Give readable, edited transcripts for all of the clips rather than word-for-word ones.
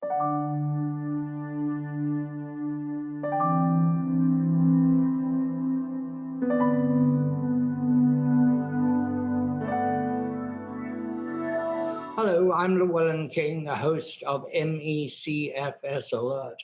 Hello, I'm Llewellyn King, the host of CFS Alert.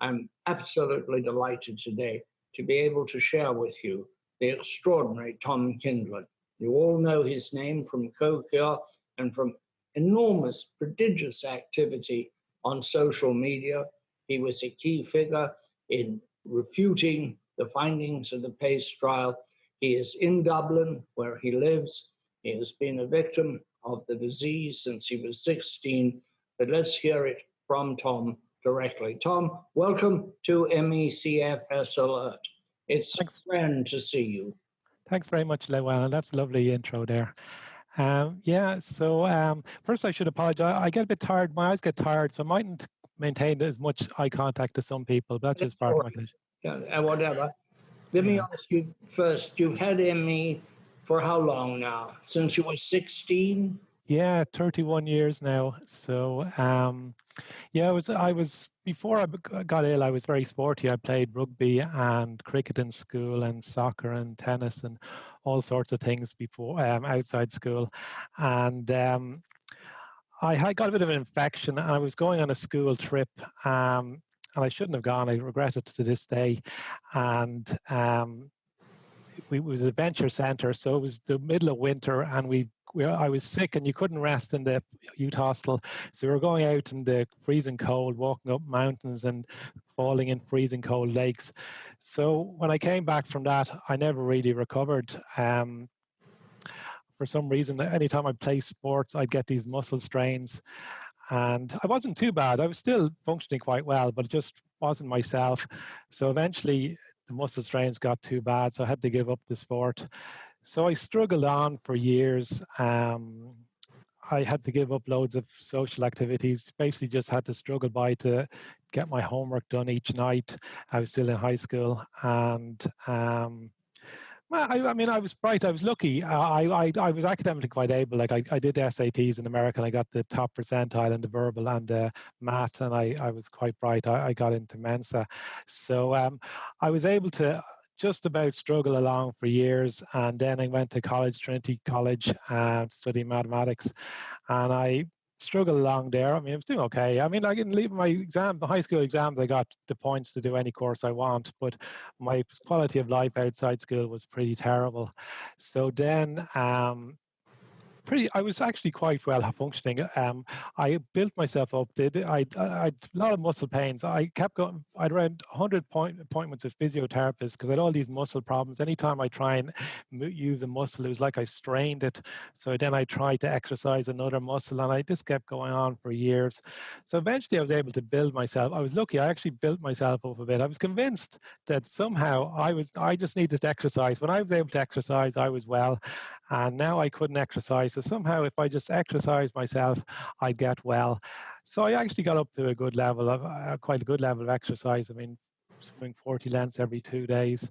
I'm absolutely delighted today to be able to share with you the extraordinary Tom Kindlon. You all know his name from CoCure and from enormous, prodigious activity on social media. He was a key figure in refuting the findings of the PACE trial. He is in Dublin, where he lives. He has been a victim of the disease since he was 16, but let's hear it from Tom directly. Tom, welcome to MECFS Alert. It's Thanks. grand to see you. Thanks very much, Llewellyn. That's a lovely intro there. First I should apologize. I get a bit tired. My eyes get tired, so I mightn't maintain as much eye contact as some people, but that's just part of my condition. Yeah, whatever. Let me ask you first, you've had ME for how long now? Since you were 16? Yeah, 31 years now. So, I was before I got ill, I was very sporty. I played rugby and cricket in school and soccer and tennis and all sorts of things before outside school. And I had got a bit of an infection and I was going on a school trip and I shouldn't have gone. I regret it to this day. And it was an adventure centre, so it was the middle of winter and I was sick and you couldn't rest in the youth hostel. So we were going out in the freezing cold, walking up mountains and falling in freezing cold lakes. So when I came back from that, I never really recovered. For some reason, anytime I play sports, I'd get these muscle strains. And I wasn't too bad. I was still functioning quite well, but it just wasn't myself. So eventually the muscle strains got too bad, so I had to give up the sport. So I struggled on for years. I had to give up loads of social activities, basically just had to struggle by to get my homework done each night. I was still in high school and I was bright. I was lucky. I was academically quite able. Like I did SATs in America and I got the top percentile in the verbal and math, and I was quite bright. I got into Mensa. So I was able to just about struggle along for years, and then I went to college, Trinity College, and studied mathematics, and I struggled along there. I mean, I was doing okay. I mean, I didn't leave my exam, the high school exams, I got the points to do any course I want, but my quality of life outside school was pretty terrible. So then I was actually quite well functioning. I built myself up. I had a lot of muscle pains. I kept going. I had around 100 appointments with physiotherapists because I had all these muscle problems. Anytime I try and use a muscle, it was like I strained it. So then I tried to exercise another muscle, and I just kept going on for years. So eventually, I was able to build myself. I was lucky. I actually built myself up a bit. I was convinced that somehow I just needed to exercise. When I was able to exercise, I was well, and now I couldn't exercise. So somehow, if I just exercise myself, I'd get well. So I actually got up to a good level of quite a good level of exercise. I mean, swimming 40 lengths every 2 days,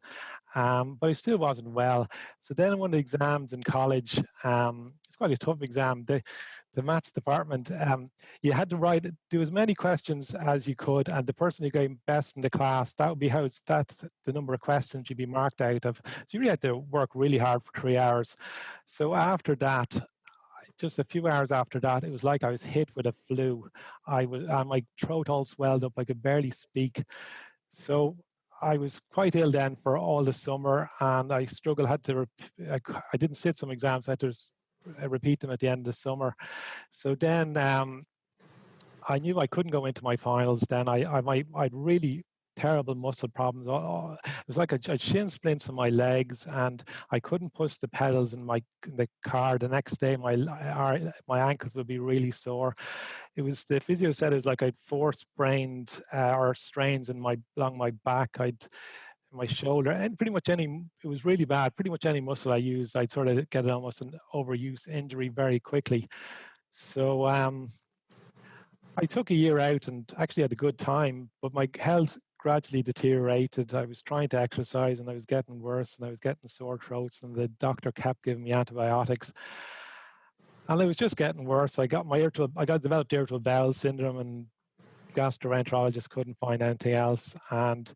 but I still wasn't well. So then one of the exams in college, it's quite a tough exam. The maths department, you had to do as many questions as you could, and the person who got best in the class, that would be that's the number of questions you'd be marked out of. So you really had to work really hard for 3 hours. So after that, just a few hours after that, it was like I was hit with a flu. My throat all swelled up. I could barely speak. So I was quite ill then for all the summer, and I struggled. I didn't sit some exams. I had to repeat them at the end of the summer. So then I knew I couldn't go into my finals. Then I'd really terrible muscle problems. It was like a shin splints in my legs, and I couldn't push the pedals in the car. The next day, my ankles would be really sore. It was, the physio said it was like I'd 4 sprains or strains along my back. My shoulder, and pretty much it was really bad. Pretty much any muscle I used, I'd sort of get almost an overuse injury very quickly. So I took a year out and actually had a good time, but my health gradually deteriorated. I was trying to exercise and I was getting worse, and I was getting sore throats, and the doctor kept giving me antibiotics. And I was just getting worse. I developed irritable bowel syndrome, and gastroenterologist couldn't find anything else, and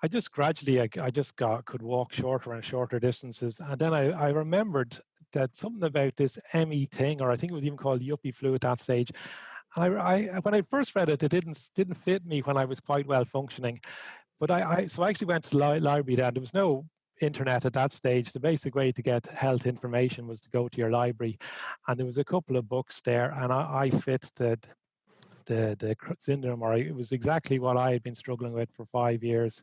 I just gradually, I just could walk shorter and shorter distances. And then I remembered that something about this ME thing, or I think it was even called yuppie flu at that stage. And when I first read it, it didn't fit me when I was quite well functioning. But so I actually went to the library then. There was no internet at that stage. The basic way to get health information was to go to your library. And there was a couple of books there, and I fit the syndrome, or it was exactly what I had been struggling with for 5 years.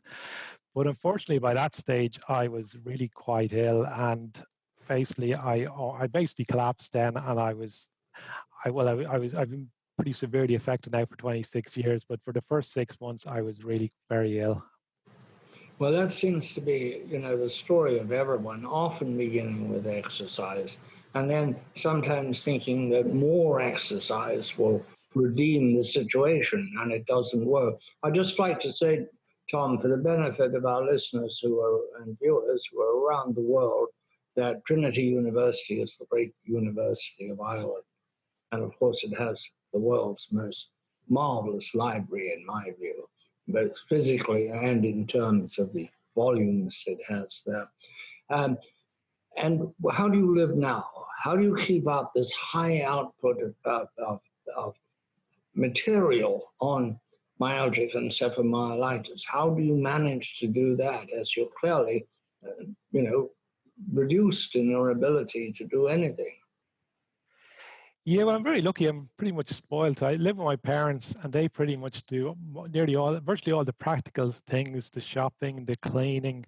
But unfortunately, by that stage, I was really quite ill, and basically, I basically collapsed then, and I've been pretty severely affected now for 26 years. But for the first 6 months, I was really very ill. Well, that seems to be, the story of everyone, often beginning with exercise, and then sometimes thinking that more exercise will redeem the situation, and it doesn't work. I'd just like to say, Tom, for the benefit of our listeners and viewers who are around the world, that Trinity University is the great university of Ireland. And of course, it has the world's most marvelous library, in my view, both physically and in terms of the volumes it has there. And how do you live now? How do you keep up this high output of material on myalgic encephalomyelitis? How do you manage to do that as you're clearly, reduced in your ability to do anything? Yeah, well, I'm very lucky. I'm pretty much spoiled. I live with my parents, and they pretty much do virtually all the practical things, the shopping, the cleaning,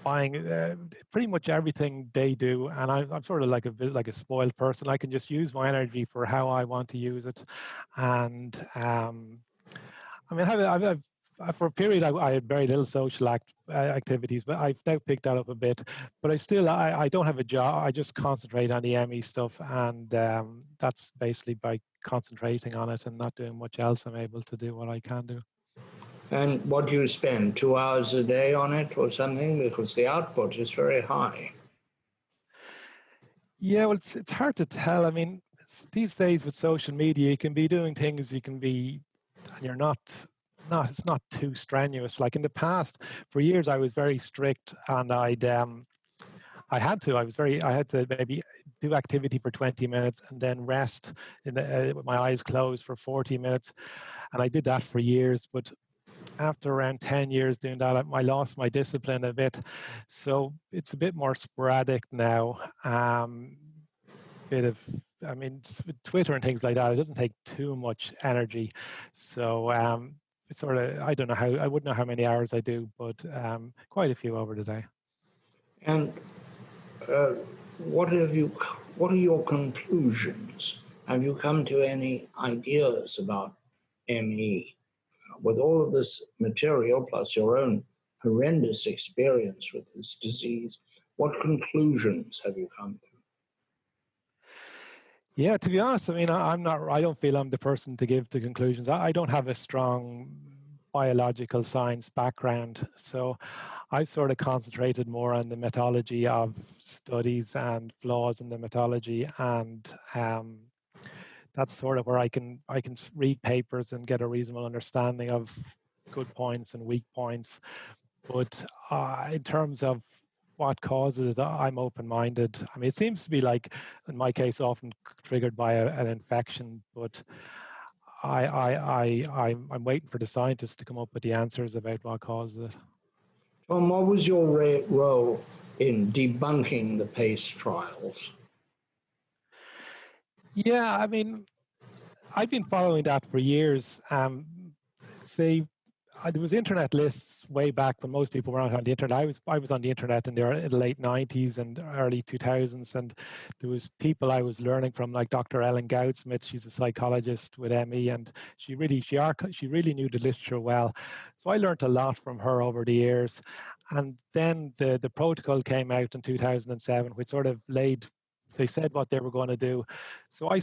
buying, pretty much everything they do. And I'm sort of like a spoiled person. I can just use my energy for how I want to use it. And I mean, for a period, I had very little social activities, but I've now picked that up a bit. But I don't have a job. I just concentrate on the ME stuff, and that's basically by concentrating on it and not doing much else, I'm able to do what I can do. And what do you spend, 2 hours a day on it or something? Because the output is very high. Yeah, well, it's hard to tell. I mean, these days with social media, you can be doing things, and you're it's not too strenuous. Like in the past, for years, I was very strict, and I had to maybe do activity for 20 minutes and then rest with my eyes closed for 40 minutes. And I did that for years. But after around 10 years doing that, I lost my discipline a bit. So it's a bit more sporadic now. With Twitter and things like that, it doesn't take too much energy. So it's sort of, I wouldn't know how many hours I do, but quite a few over the day. And what are your conclusions? Have you come to any ideas about ME? With all of this material, plus your own horrendous experience with this disease, what conclusions have you come to? Yeah, to be honest, I mean, I don't feel I'm the person to give the conclusions. I don't have a strong biological science background. So I've sort of concentrated more on the methodology of studies and flaws in the methodology. And that's sort of where I can read papers and get a reasonable understanding of good points and weak points. But in terms of what causes it, I'm open-minded. I mean, it seems to be, like in my case, often triggered by an infection, but I'm waiting for the scientists to come up with the answers about what causes it. Tom, what was your role in debunking the PACE trials? Yeah, I mean, I've been following that for years. There was internet lists way back when most people weren't on the internet. I was on the internet in the late 90s and early 2000s, and there was people I was learning from, like Dr. Ellen Goudsmith. She's a psychologist with ME, and she really knew the literature well. So I learned a lot from her over the years. And then the protocol came out in 2007, which sort of they said what they were going to do. So I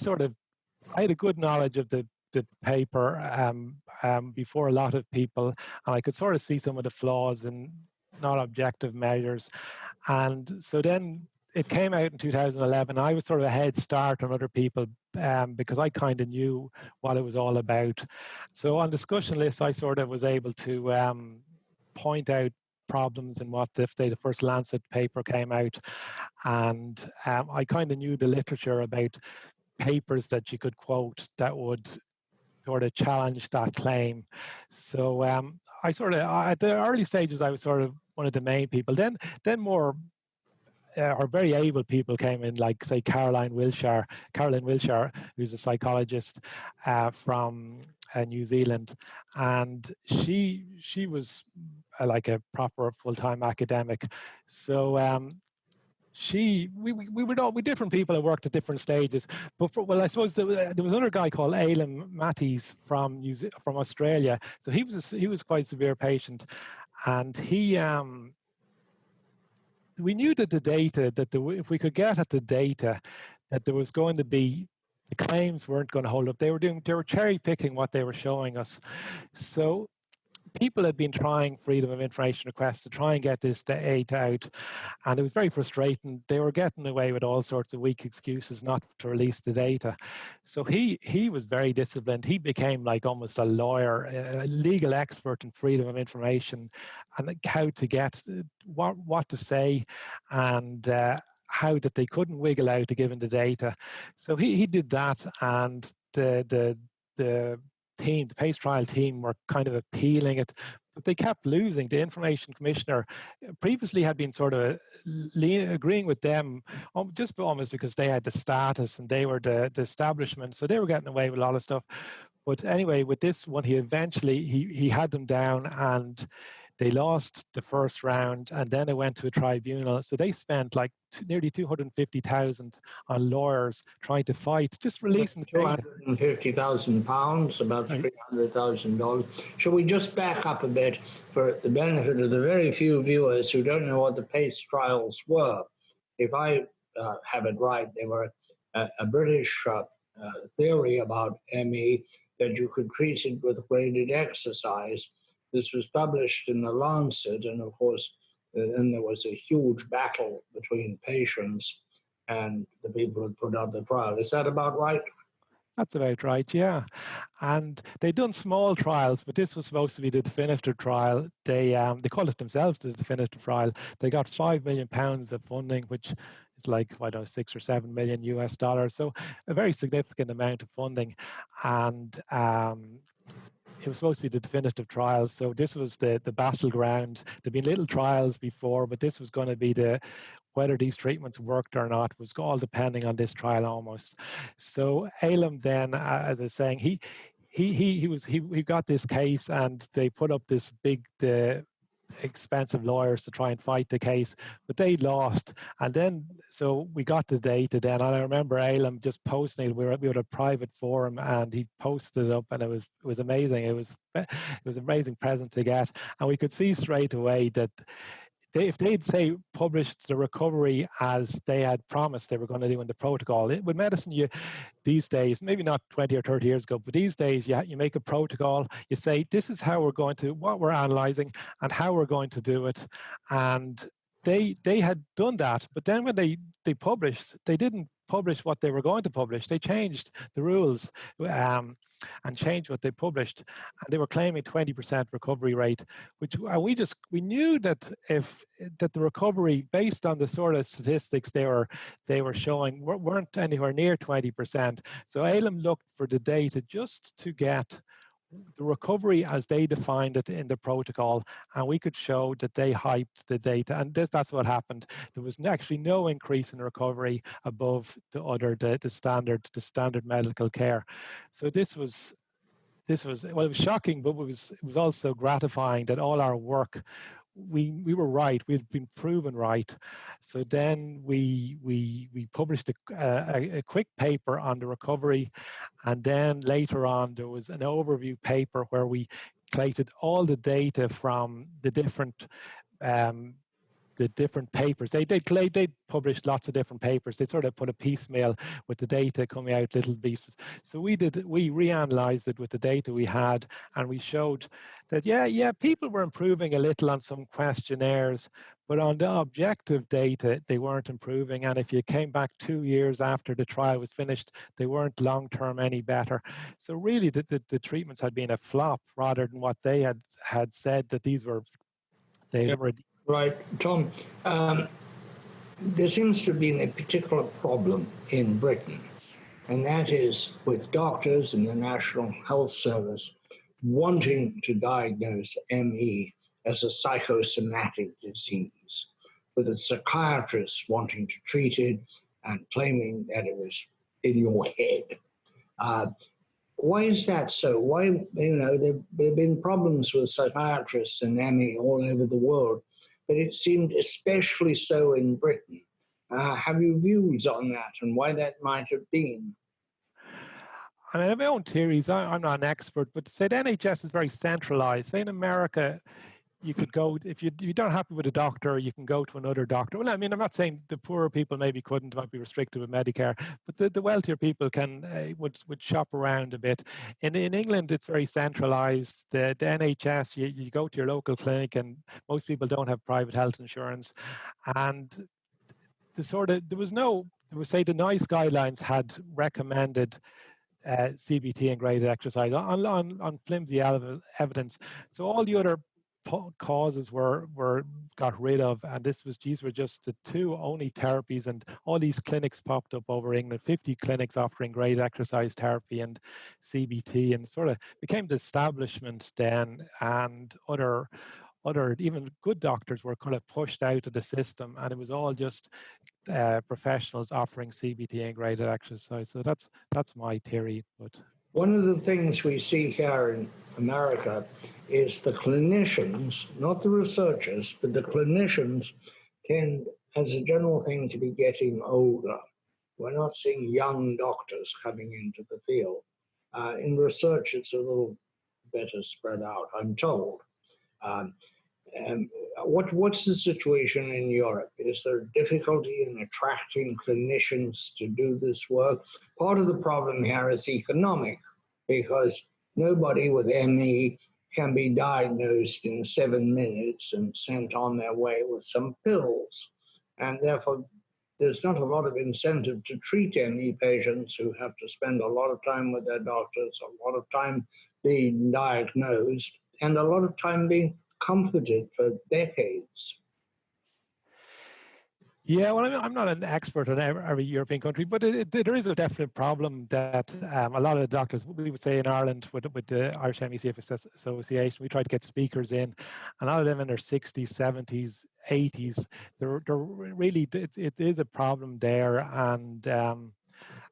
had a good knowledge of the paper before a lot of people, and I could sort of see some of the flaws in non-objective measures. And so then it came out in 2011. I was sort of a head start on other people because I kind of knew what it was all about. So on discussion lists, I sort of was able to point out problems in what if the first Lancet paper came out, and I kind of knew the literature about papers that you could quote that would sort of challenge that claim. So I sort of, at the early stages, I was sort of one of the main people. Then more or very able people came in, like say Caroline Wilshire, who's a psychologist from New Zealand, and she was like a proper full-time academic. So we were all with different people that worked at different stages. But I suppose there was another guy called Llewellyn Matthews from Australia. So he was quite a severe patient, and we knew that the data if we could get at the data, that there was going to be, the claims weren't going to hold up. They were cherry picking what they were showing us. So people had been trying freedom of information requests to try and get this data out, and it was very frustrating. They were getting away with all sorts of weak excuses not to release the data. So he was very disciplined. He became like almost a lawyer, a legal expert in freedom of information and how to get what to say, and how that they couldn't wiggle out to giving the data. So he did that, and the team, the PACE trial team, were kind of appealing it, but they kept losing. The information commissioner previously had been sort of agreeing with them, just almost because they had the status and they were the establishment, so they were getting away with a lot of stuff. But anyway, with this one, he eventually he had them down, and they lost the first round, and then it went to a tribunal. So they spent like nearly 250,000 on lawyers trying to fight, just releasing the data. £250,000, about $300,000. Shall we just back up a bit for the benefit of the very few viewers who don't know what the PACE trials were? If I have it right, they were a British theory about ME, that you could treat it with graded exercise. This was published in the Lancet, and of course, then there was a huge battle between patients and the people who put out the trial. Is that about right? That's about right, yeah. And they'd done small trials, but this was supposed to be the definitive trial. They called it themselves the definitive trial. They got £5 million of funding, which is like, I don't know, 6 or 7 million US dollars. So a very significant amount of funding. And it was supposed to be the definitive trial. So this was the battleground. There'd been little trials before, but this was going to be whether these treatments worked or not was all depending on this trial almost. So Llewellyn then, as I was saying, he got this case, and they put up this big expensive lawyers to try and fight the case, but they lost. And then so we got the data then, and I remember Llewellyn just posting it. We were at a private forum, and he posted it up, and it was amazing. It was an amazing present to get, and we could see straight away that if they'd say published the recovery as they had promised they were going to do in the protocol. With medicine, these days, maybe not 20 or 30 years ago, but these days you make a protocol, you say this is how we're going to, what we're analyzing and how we're going to do it. And they had done that, but then when they published, they didn't publish what they were going to publish. They changed the rules and changed what they published, and they were claiming 20% recovery rate, which we knew that the recovery based on the sort of statistics they were showing weren't anywhere near 20%. So Llewellyn looked for the data just to get the recovery as they defined it in the protocol, and we could show that they hyped the data, and that's what happened. There was actually no increase in recovery above the standard medical care. So this was well, it was shocking, but it was also gratifying that all our work, we were right. We'd been proven right. So then we published a quick paper on the recovery, and then later on there was an overview paper where we collated all the data from the different different papers. They published lots of different papers. They sort of put a piecemeal with the data coming out, little pieces. So we reanalyzed it with the data we had, and we showed that yeah, people were improving a little on some questionnaires, but on the objective data, they weren't improving. And if you came back 2 years after the trial was finished, they weren't long-term any better. So really, the treatments had been a flop rather than what they had said that these were. Yeah, right, Tom. There seems to have been a particular problem in Britain, and that is with doctors in the National Health Service wanting to diagnose ME as a psychosomatic disease, with a psychiatrist wanting to treat it and claiming that it was in your head. Why is that so? Why, there have been problems with psychiatrists and ME all over the world, but it seemed especially so in Britain. Have you views on that and why that might have been? I mean, I have my own theories. I'm not an expert, but to say the NHS is very centralized. Say in America, you could go, if you're not happy with a doctor, you can go to another doctor. Well, I mean, I'm not saying the poorer people maybe couldn't, might be restricted with Medicare, but the wealthier people can would shop around a bit. In England, it's very centralized. The NHS, you go to your local clinic, and most people don't have private health insurance. And say the NICE guidelines had recommended CBT and graded exercise on flimsy evidence. So all the other causes were got rid of, and these were just the two only therapies, and all these clinics popped up over England, 50 clinics offering graded exercise therapy and CBT, and sort of became the establishment then, and other even good doctors were kind of pushed out of the system, and it was all just professionals offering CBT and graded exercise. So that's my theory. But one of the things we see here in America is the clinicians, not the researchers, but the clinicians tend, as a general thing, to be getting older. We're not seeing young doctors coming into the field. In research, it's a little better spread out, I'm told. What's the situation in Europe? Is there difficulty in attracting clinicians to do this work? Part of the problem here is economic, because nobody with ME can be diagnosed in 7 minutes and sent on their way with some pills. And therefore, there's not a lot of incentive to treat ME patients who have to spend a lot of time with their doctors, a lot of time being diagnosed, and a lot of time being comforted for decades. Yeah, well, I'm not an expert on every European country, but there is a definite problem that a lot of the doctors, we would say in Ireland with the Irish ME/CFS Association, we try to get speakers in, a lot of them in their 60s, 70s, 80s. They're really, it is a problem there, and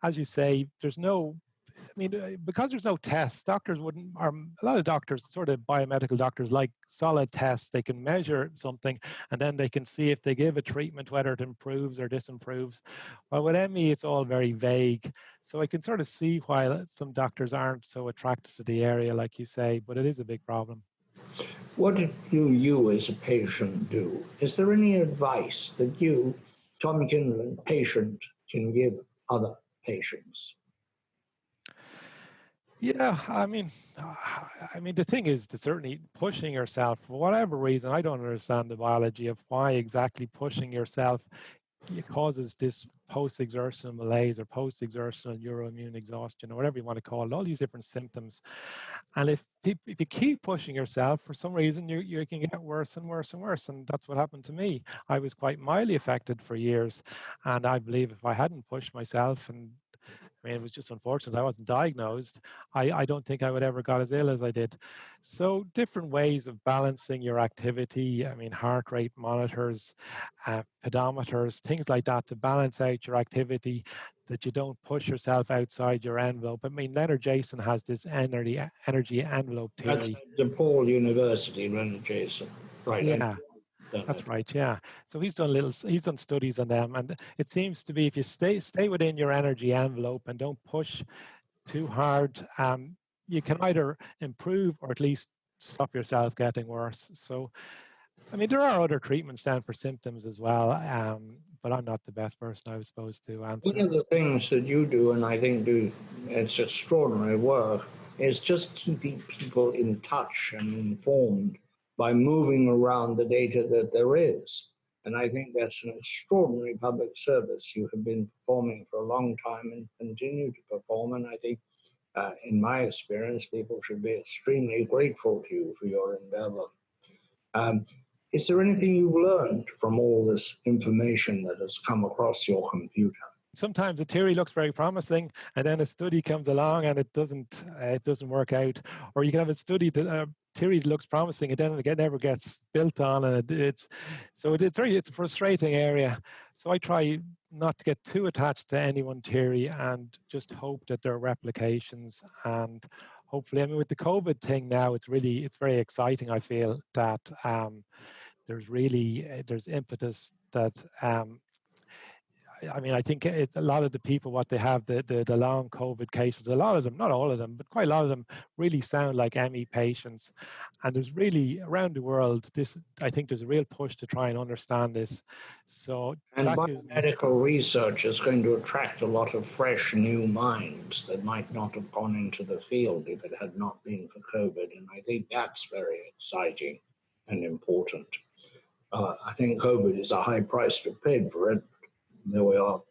as you say, there's no. I mean, because there's no tests, doctors wouldn't, or a lot of doctors, sort of biomedical doctors, like solid tests. They can measure something, and then they can see if they give a treatment, whether it improves or disimproves. Well, with ME, it's all very vague. So I can sort of see why some doctors aren't so attracted to the area, like you say, but it is a big problem. What do you as a patient do? Is there any advice that you, Tom Kindlon, patient, can give other patients? Yeah, I mean, the thing is that certainly pushing yourself for whatever reason. I don't understand the biology of why exactly pushing yourself causes this post-exertional malaise or post-exertional neuroimmune exhaustion, or whatever you want to call it. All these different symptoms, and if you keep pushing yourself, for some reason you can get worse and worse and worse, and that's what happened to me. I was quite mildly affected for years, and I believe if I hadn't pushed myself, and I mean, it was just unfortunate I wasn't diagnosed, I don't think I would ever got as ill as I did. So different ways of balancing your activity, I mean, heart rate monitors, pedometers, things like that to balance out your activity, that you don't push yourself outside your envelope. I mean, Leonard Jason has this energy envelope theory. That's DePaul University, Leonard Jason. Right. Yeah. That's right, yeah. So he's done studies on them, and it seems to be if you stay within your energy envelope and don't push too hard, you can either improve or at least stop yourself getting worse. So I mean, there are other treatments then for symptoms as well, but I'm not the best person, I was supposed to One answer. of the things that you do, and I think do, it's extraordinary work, is just keeping people in touch and informed by moving around the data that there is. And I think that's an extraordinary public service you have been performing for a long time and continue to perform. And I think, in my experience, people should be extremely grateful to you for your endeavor. Um, is there anything you've learned from all this information that has come across your computer? Sometimes the theory looks very promising, and then a study comes along and it doesn't work out. Or you can have a study that theory that looks promising, and then it never gets built on, and it's a frustrating area. So I try not to get too attached to any one theory and just hope that there are replications. And hopefully, I mean, with the COVID thing now, it's very exciting. I feel that there's impetus that. I mean, I think a lot of the people, what they have, the long COVID cases, a lot of them, not all of them, but quite a lot of them really sound like ME patients. And there's really, around the world, I think there's a real push to try and understand this. So And that gives me... biomedical research is going to attract a lot of fresh new minds that might not have gone into the field if it had not been for COVID. And I think that's very exciting and important. I think COVID is a high price to pay for it. There we are.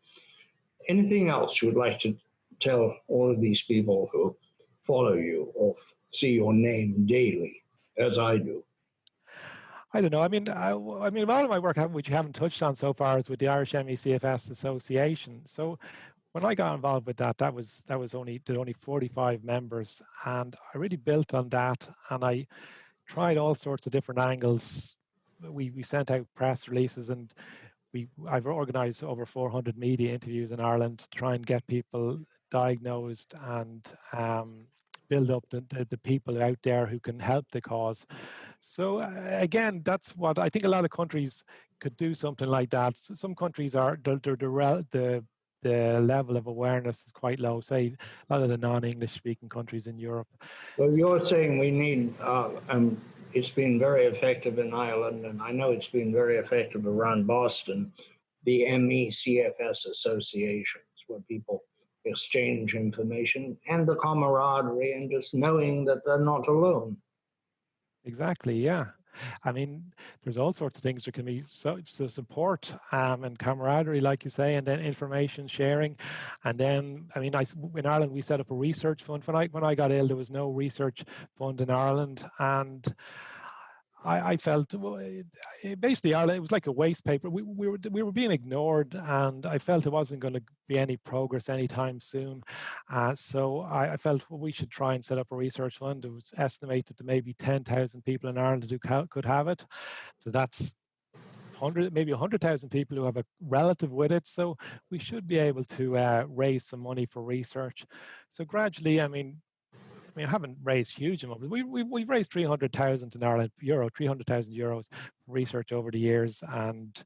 Anything else you would like to tell all of these people who follow you or see your name daily, as I do? I don't know. I mean, a lot of my work, which you haven't touched on so far, is with the Irish ME/CFS Association. So when I got involved with that was only 45 members, and I really built on that, and I tried all sorts of different angles. We sent out press releases, and I've organized over 400 media interviews in Ireland to try and get people diagnosed and build up the people out there who can help the cause. So again, that's what I think a lot of countries could do something like that. Some countries are the level of awareness is quite low. Say a lot of the non-English speaking countries in Europe. So you're saying we need, it's been very effective in Ireland, and I know it's been very effective around Boston, the ME/CFS associations, where people exchange information and the camaraderie and just knowing that they're not alone. Exactly, yeah. I mean, there's all sorts of things. There can be so support and camaraderie, like you say, and then information sharing. And then, I mean, in Ireland, we set up a research fund. When I got ill, there was no research fund in Ireland. And I felt basically Ireland, it was like a waste paper. We were being ignored, and I felt there wasn't going to be any progress anytime soon. So I felt we should try and set up a research fund. It was estimated that maybe 10,000 people in Ireland who could have it. So that's maybe 100,000 people who have a relative with it. So we should be able to raise some money for research. So gradually, I mean, I haven't raised huge amounts. We've raised 300,000 in Ireland, 300,000 euros for research over the years. And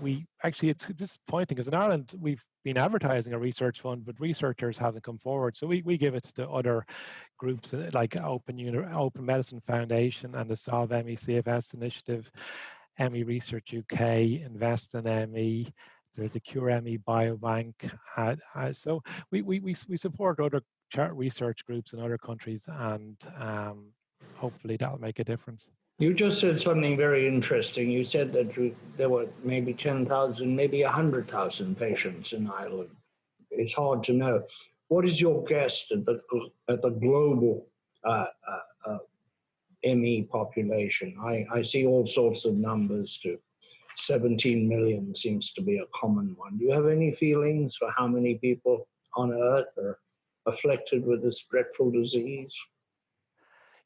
it's disappointing because in Ireland, we've been advertising a research fund, but researchers haven't come forward. So we give it to other groups like Open Medicine Foundation and the Solve ME/CFS Initiative, ME Research UK, Invest in ME, the Cure ME Biobank. So we support other research groups in other countries, and hopefully that'll make a difference. You just said something very interesting. You said that there were maybe 10,000, maybe 100,000 patients in Ireland. It's hard to know. What is your guess at the global ME population? I see all sorts of numbers too. 17 million seems to be a common one. Do you have any feelings for how many people on Earth are afflicted with this dreadful disease?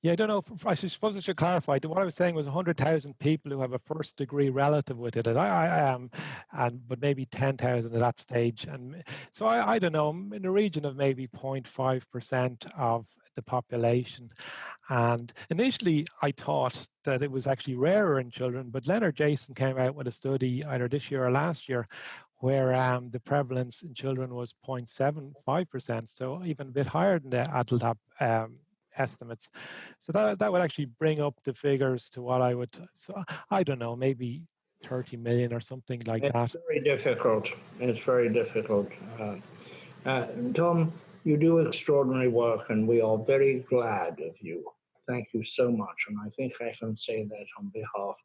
Yeah, I don't know. I suppose I should clarify. What I was saying was 100,000 people who have a first degree relative with it. But maybe 10,000 at that stage. And so I don't know, in the region of maybe 0.5% of the population. And initially, I thought that it was actually rarer in children, but Leonard Jason came out with a study either this year or last year where the prevalence in children was 0.75%, so even a bit higher than the adult estimates. So that would actually bring up the figures to what I would, so I don't know, maybe 30 million or something like that. It's very difficult. It's very difficult. Tom, you do extraordinary work, and we are very glad of you. Thank you so much. And I think I can say that on behalf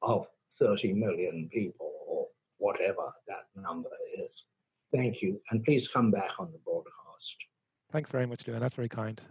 of 30 million people, or whatever that number is. Thank you. And please come back on the broadcast. Thanks very much, Llewellyn. That's very kind.